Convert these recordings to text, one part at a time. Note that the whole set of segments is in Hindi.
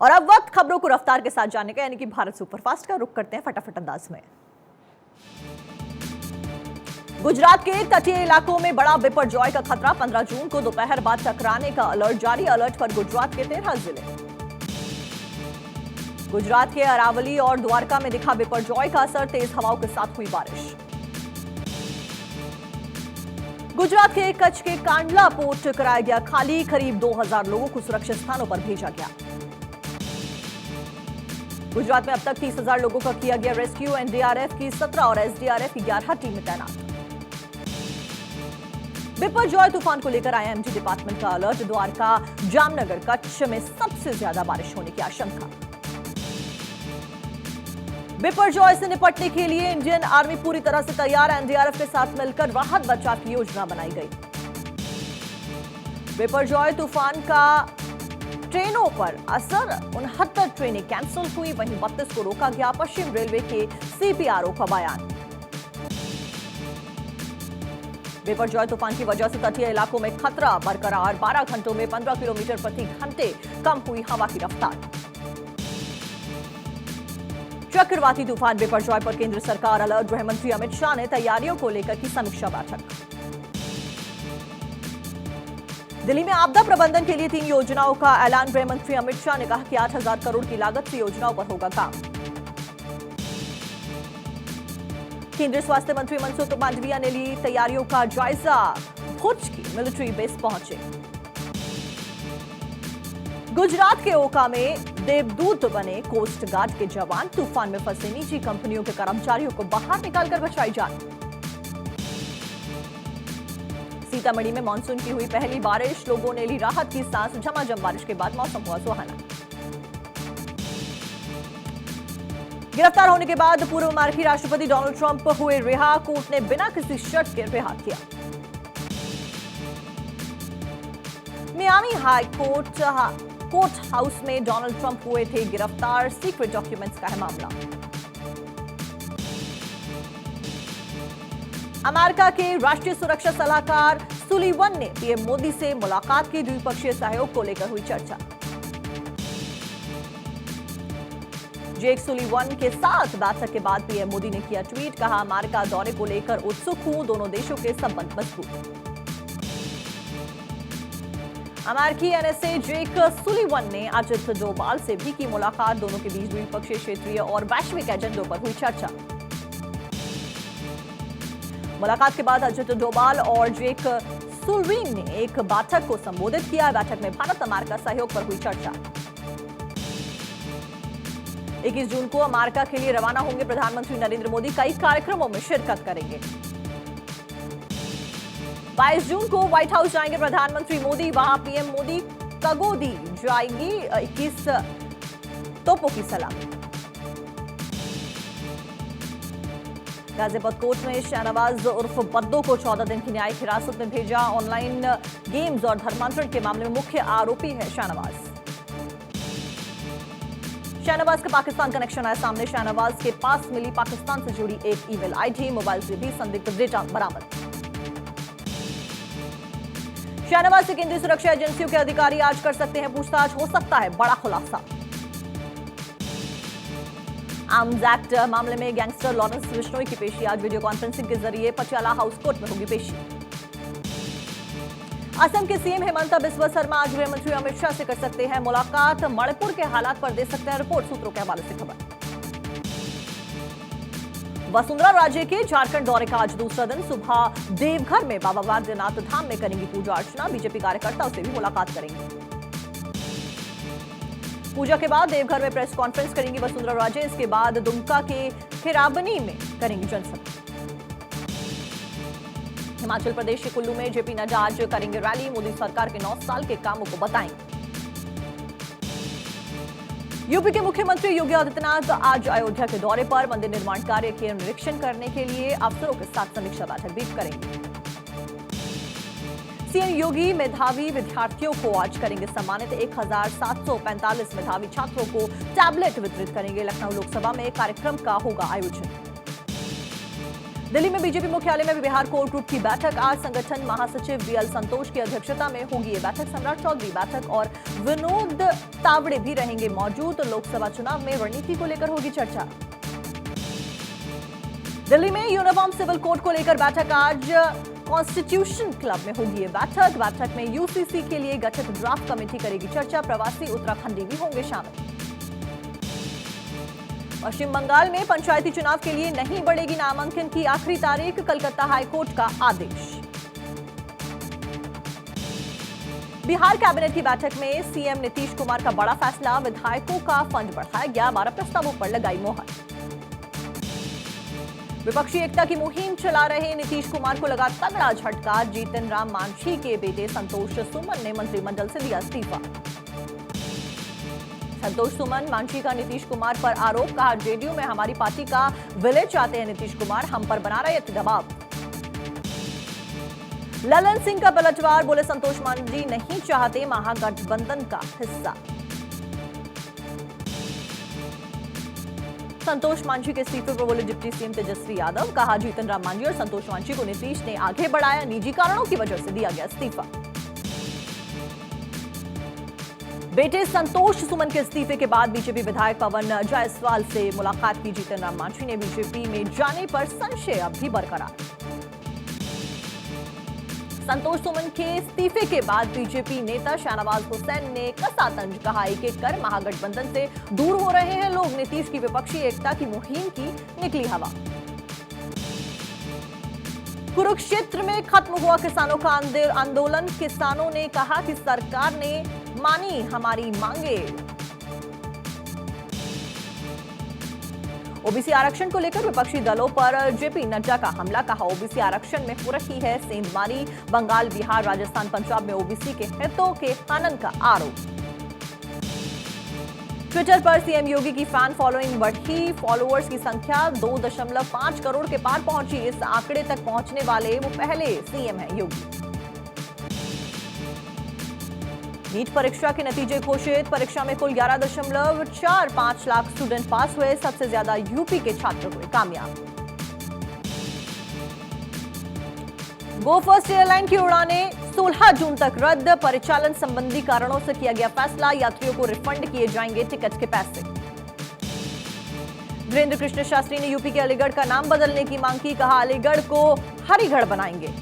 और अब वक्त खबरों को रफ्तार के साथ जानने का, यानी कि भारत सुपरफास्ट का रुख करते हैं फटाफट अंदाज में। गुजरात के तटीय इलाकों में बड़ा बिपरजॉय का खतरा। 15 जून को दोपहर बाद टकराने का अलर्ट जारी। अलर्ट पर गुजरात के 13 जिले। गुजरात के अरावली और द्वारका में दिखा बिपरजॉय का असर। तेज हवाओं के साथ हुई बारिश। गुजरात के कच्छ के कांडला पोर्ट कराया गया खाली। करीब 2000 लोगों को सुरक्षित स्थानों पर भेजा गया। गुजरात में अब तक 30,000 लोगों का किया गया रेस्क्यू। एनडीआरएफ की 17 और एसडीआरएफ की 11 टीमें तैनात। बिपरजॉय तूफान को लेकर आईएमडी डिपार्टमेंट का अलर्ट। द्वारका, जामनगर, कच्छ में सबसे ज्यादा बारिश होने की आशंका। बिपरजॉय से निपटने के लिए इंडियन आर्मी पूरी तरह से तैयार। एनडीआरएफ के साथ मिलकर राहत बचाव की योजना बनाई गई। बिपरजॉय तूफान का ट्रेनों पर असर। 69 ट्रेनें कैंसिल हुई, वहीं 32 को रोका गया। पश्चिम रेलवे के सीपीआरओ का बयान। बिपरजॉय तूफान की वजह से तटीय इलाकों में खतरा बरकरार। 12 घंटों में 15 किलोमीटर प्रति घंटे कम हुई हवा की रफ्तार। चक्रवाती तूफान बिपरजॉय पर केंद्र सरकार अलर्ट। गृह मंत्री अमित शाह ने तैयारियों को लेकर की समीक्षा बैठक। दिल्ली में आपदा प्रबंधन के लिए 3 योजनाओं का ऐलान। गृह मंत्री अमित शाह ने कहा कि 8,000 करोड़ की लागत से योजनाओं पर होगा काम। केंद्रीय स्वास्थ्य मंत्री मनसुख मांडविया ने ली तैयारियों का जायजा। भुज की मिलिट्री बेस पहुंचे। गुजरात के ओका में देवदूत बने कोस्ट गार्ड के जवान। तूफान में फंसे निजी कंपनियों के कर्मचारियों को बाहर निकालकर बचाई जान। सीतामढ़ी में मानसून की हुई पहली बारिश। लोगों ने ली राहत की सांस। झमाझम बारिश के बाद मौसम हुआ सुहाना। गिरफ्तार होने के बाद पूर्व अमेरिकी राष्ट्रपति डोनाल्ड ट्रंप हुए रिहा। कोर्ट ने बिना किसी शर्त के रिहा किया। मियामी हाई कोर्ट हाउस में डोनाल्ड ट्रंप हुए थे गिरफ्तार। सीक्रेट डॉक्यूमेंट्स का है मामला। अमेरिका के राष्ट्रीय सुरक्षा सलाहकार सुलीवन ने पीएम मोदी से मुलाकात की। द्विपक्षीय सहयोग को लेकर हुई चर्चा। जेक सुलीवन के साथ बैठक के बाद पीएम मोदी ने किया ट्वीट। कहा, अमेरिका दौरे को लेकर उत्सुक हूं। दोनों देशों के संबंध मजबूत। अमेरिकी एनएसए जेक सुलीवन ने अजित डोभाल से भी की मुलाकात। दोनों के बीच द्विपक्षीय, क्षेत्रीय और वैश्विक एजेंडों पर हुई चर्चा। मुलाकात के बाद अजित डोभाल और जेक सुलीवन ने एक बैठक को संबोधित किया। बैठक में भारत अमेरिका सहयोग पर हुई चर्चा। 21 जून को अमेरिका के लिए रवाना होंगे प्रधानमंत्री नरेंद्र मोदी। कई कार्यक्रमों में शिरकत करेंगे। 22 जून को व्हाइट हाउस जाएंगे प्रधानमंत्री मोदी। वहां पीएम मोदी कगो दी जाएंगी 21 तोपों की सलामी। गाजियाबाद कोर्ट में शाहनवाज उर्फ बद्दो को 14 दिन की न्यायिक हिरासत में भेजा। ऑनलाइन गेम्स और धर्मांतरण के मामले में मुख्य आरोपी है शाहनवाज। शाहनवाज का पाकिस्तान कनेक्शन आया सामने। शाहनवाज के पास मिली पाकिस्तान से जुड़ी एक ईमेल आईडी। मोबाइल से भी संदिग्ध डेटा बरामद। शाहनवाज से केंद्रीय सुरक्षा एजेंसियों के अधिकारी आज कर सकते हैं पूछताछ। हो सकता है बड़ा खुलासा। आर्म्स एक्ट मामले में गैंगस्टर लॉरेंस बिश्नोई की पेशी आज वीडियो कॉन्फ्रेंसिंग के जरिए पटियाला हाउस कोर्ट में होगी पेशी। असम के सीएम हिमंता बिस्वा शर्मा आज गृह मंत्री अमित शाह से कर सकते हैं मुलाकात। मणिपुर के हालात पर दे सकते हैं रिपोर्ट। सूत्रों के हवाले से खबर। वसुंधरा राजे के झारखंड दौरे का आज दूसरा दिन। सुबह देवघर में बाबा बैद्यनाथ धाम में करेंगी पूजा अर्चना। बीजेपी कार्यकर्ताओं से भी मुलाकात करेंगी। पूजा के बाद देवघर में प्रेस कॉन्फ्रेंस करेंगी वसुंधरा राजे। इसके बाद दुमका के खिराबनी में करेंगी जनसभा। हिमाचल प्रदेश के कुल्लू में जेपी नड्डा आज करेंगे रैली। मोदी सरकार के 9 साल के कामों को बताएंगे। यूपी के मुख्यमंत्री योगी आदित्यनाथ आज अयोध्या के दौरे पर। मंदिर निर्माण कार्य के निरीक्षण करने के लिए अफसरों के साथ समीक्षा बैठक भी करेंगे। सीएम योगी मेधावी विद्यार्थियों को आज करेंगे सम्मानित। 1745 मेधावी छात्रों को टैबलेट वितरित करेंगे। लखनऊ लोकसभा में कार्यक्रम का होगा आयोजन। दिल्ली में बीजेपी मुख्यालय में बिहार कोर ग्रुप की बैठक आज। संगठन महासचिव बीएल संतोष की अध्यक्षता में होगी ये बैठक। सम्राट चौधरी बैठक और विनोद तावड़े भी रहेंगे मौजूद। लोकसभा चुनाव में रणनीति को लेकर होगी चर्चा। दिल्ली में यूनिफॉर्म सिविल कोड को लेकर बैठक आज। कॉन्स्टिट्यूशन क्लब में होगी ये बैठक में यूसीसी के लिए गठित ड्राफ्ट कमेटी करेगी चर्चा। प्रवासी उत्तराखंडी भी होंगे शामिल। पश्चिम बंगाल में पंचायती चुनाव के लिए नहीं बढ़ेगी नामांकन की आखिरी तारीख। कलकत्ता हाईकोर्ट का आदेश। बिहार कैबिनेट की बैठक में सीएम नीतीश कुमार का बड़ा फैसला। विधायकों का फंड बढ़ाया गया। 12 प्रस्तावों पर लगाई मोहर। विपक्षी एकता की मुहिम चला रहे नीतीश कुमार को लगा तगड़ा झटका। जीतन राम मांझी के बेटे संतोष सुमन ने मंत्रिमंडल से दिया इस्तीफा। संतोष सुमन मांझी का नीतीश कुमार पर आरोप। कहा, जेडीयू में हमारी पार्टी का विलय चाहते हैं नीतीश कुमार, हम पर बना रहे थे दबाव। ललन सिंह का पलटवार। बोले, संतोष मांझी नहीं चाहते महागठबंधन का हिस्सा। संतोष मांझी के इस्तीफे पर बोले डिप्टी सीएम तेजस्वी यादव। कहा, जीतन राम मांझी और संतोष मांझी को नीतीश ने आगे बढ़ाया, निजी कारणों की वजह से दिया गया इस्तीफा। बेटे संतोष सुमन के इस्तीफे के बाद बीजेपी विधायक पवन जायसवाल से मुलाकात की जीतन राम मांझी ने। बीजेपी में जाने पर संशय अब भी बरकरार। संतोष सुमन के इस्तीफे के बाद बीजेपी नेता शाहनवाज हुसैन ने कसा तंज। कहा, एक एक कर महागठबंधन से दूर हो रहे हैं लोग। नीतीश की विपक्षी एकता की मुहिम की निकली हवा। कुरुक्षेत्र में खत्म हुआ किसानों का आंदोलन। किसानों ने कहा कि सरकार ने मानी हमारी मांगे। ओबीसी आरक्षण को लेकर विपक्षी दलों पर जेपी नड्डा का हमला। कहा, ओबीसी आरक्षण में हो रही है सेंधमारी। बंगाल, बिहार, राजस्थान, पंजाब में ओबीसी के हितों के हनन का आरोप। ट्विटर पर सीएम योगी की फैन फॉलोइंग बढ़ी। फॉलोअर्स की संख्या 2.5 करोड़ के पार पहुंची। इस आंकड़े तक पहुंचने वाले वो पहले सीएम हैं योगी। नीट परीक्षा के नतीजे घोषित। परीक्षा में कुल 11.45 लाख स्टूडेंट पास हुए। सबसे ज्यादा यूपी के छात्र हुए कामयाब। गो फर्स्ट एयरलाइन की उड़ानें 16 जून तक रद्द। परिचालन संबंधी कारणों से किया गया फैसला। यात्रियों को रिफंड किए जाएंगे टिकट के पैसे। वीरेंद्र कृष्ण शास्त्री ने यूपी के अलीगढ़ का नाम बदलने की मांग की। कहा, अलीगढ़ को हरिगढ़ बनाएंगे।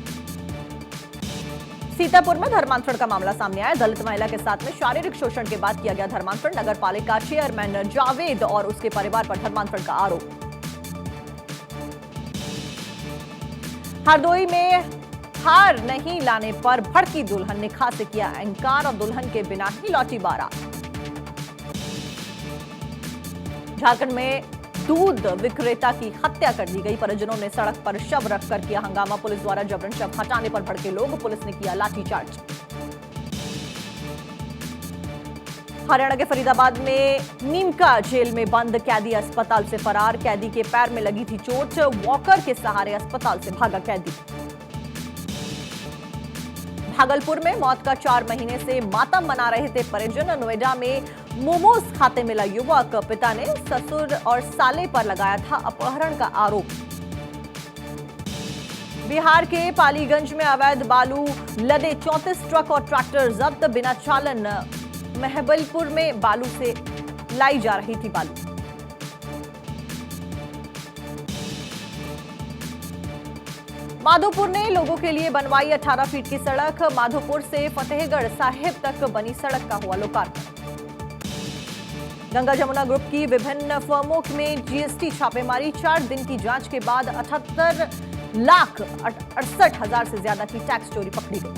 सीतापुर में धर्मांतरण का मामला सामने आया। दलित महिला के साथ में शारीरिक शोषण के बाद किया गया धर्मांतरण। नगर पालिका चेयरमैन जावेद और उसके परिवार पर धर्मांतरण का आरोप। हरदोई में हार नहीं लाने पर भड़की दुल्हन ने खास से किया इंकार और दुल्हन के बिना ही लौटी बारात। झारखंड में दूध विक्रेता की हत्या कर दी गई। परिजनों ने सड़क पर शव रखकर किया हंगामा। पुलिस द्वारा जबरन शव हटाने पर भड़के लोग। पुलिस ने किया लाठीचार्ज। हरियाणा के फरीदाबाद में नीमका जेल में बंद कैदी अस्पताल से फरार। कैदी के पैर में लगी थी चोट। वॉकर के सहारे अस्पताल से भागा कैदी। भागलपुर में मौत का 4 महीने से मातम मना रहे थे परिजन। नोएडा में मोमोज खाते मिला युवक। पिता ने ससुर और साले पर लगाया था अपहरण का आरोप। बिहार के पालीगंज में अवैध बालू लदे 34 ट्रक और ट्रैक्टर जब्त। बिना चालन महबलपुर में बालू से लाई जा रही थी बालू। माधोपुर ने लोगों के लिए बनवाई 18 फीट की सड़क। माधोपुर से फतेहगढ़ साहिब तक बनी सड़क का हुआ लोकार्पण। गंगा जमुना ग्रुप की विभिन्न फर्मों में जीएसटी छापेमारी। 4 दिन की जांच के बाद 78,68,000 से ज्यादा की टैक्स चोरी पकड़ी गई।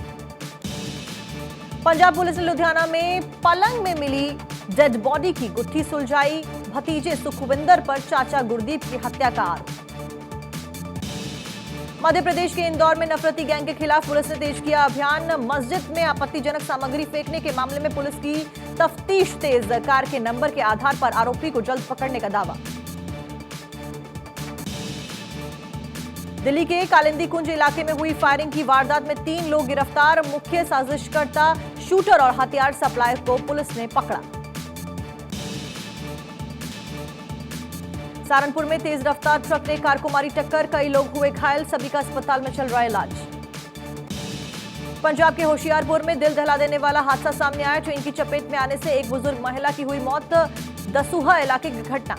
पंजाब पुलिस ने लुधियाना में पलंग में मिली डेड बॉडी की गुत्थी सुलझाई। भतीजे सुखविंदर पर चाचा गुरदीप की हत्या का आरोप। मध्य प्रदेश के इंदौर में नफरती गैंग के खिलाफ पुलिस ने तेज किया अभियान। मस्जिद में आपत्तिजनक सामग्री फेंकने के मामले में पुलिस की तफ्तीश तेज। कार के नंबर के आधार पर आरोपी को जल्द पकड़ने का दावा। दिल्ली के कालिंदी कुंज इलाके में हुई फायरिंग की वारदात में 3 लोग गिरफ्तार। मुख्य साजिशकर्ता, शूटर और हथियार सप्लायर को पुलिस ने पकड़ा। सहारनपुर में तेज रफ्तार ट्रक ने कार को मारी टक्कर, कई लोग हुए घायल, सभी का अस्पताल में चल रहा है इलाज। पंजाब के होशियारपुर में दिल दहला देने वाला हादसा सामने आया। ट्रेन की चपेट में आने से एक बुजुर्ग महिला की हुई मौत। दसूहा इलाके की घटना।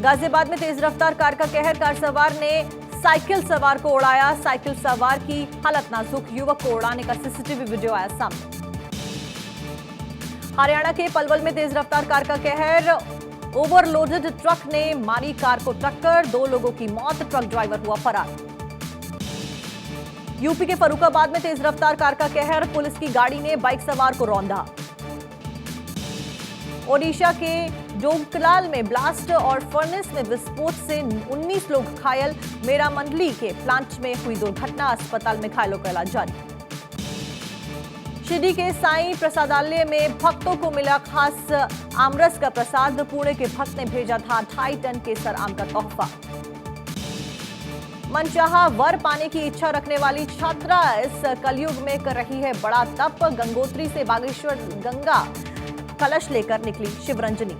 गाजियाबाद में तेज रफ्तार कार का कहर, कार सवार ने साइकिल सवार को उड़ाया। साइकिल सवार की हालत नाजुक, युवक को उड़ाने का सीसीटीवी वीडियो आया सामने। हरियाणा के पलवल में तेज रफ्तार कार का कहर, ओवरलोडेड ट्रक ने मारी कार को टक्कर, 2 लोगों की मौत, ट्रक ड्राइवर हुआ फरार। यूपी के फरुखाबाद में तेज रफ्तार कार का कहर, पुलिस की गाड़ी ने बाइक सवार को रौंदा। ओडिशा के डोंकलाल में ब्लास्ट और फर्नेस में विस्फोट से 19 लोग घायल। मेरामंडली के प्लांट में हुई दुर्घटना, अस्पताल में घायलों का इलाज जारी। शिरडी के साईं प्रसादालय में भक्तों को मिला खास आमरस का प्रसाद। पुणे के भक्त ने भेजा था 2.5 टन केसर आम का तोहफा। मनचाहा वर पाने की इच्छा रखने वाली छात्रा इस कलयुग में कर रही है बड़ा तप। गंगोत्री से बागेश्वर गंगा कलश लेकर निकली शिवरंजनी।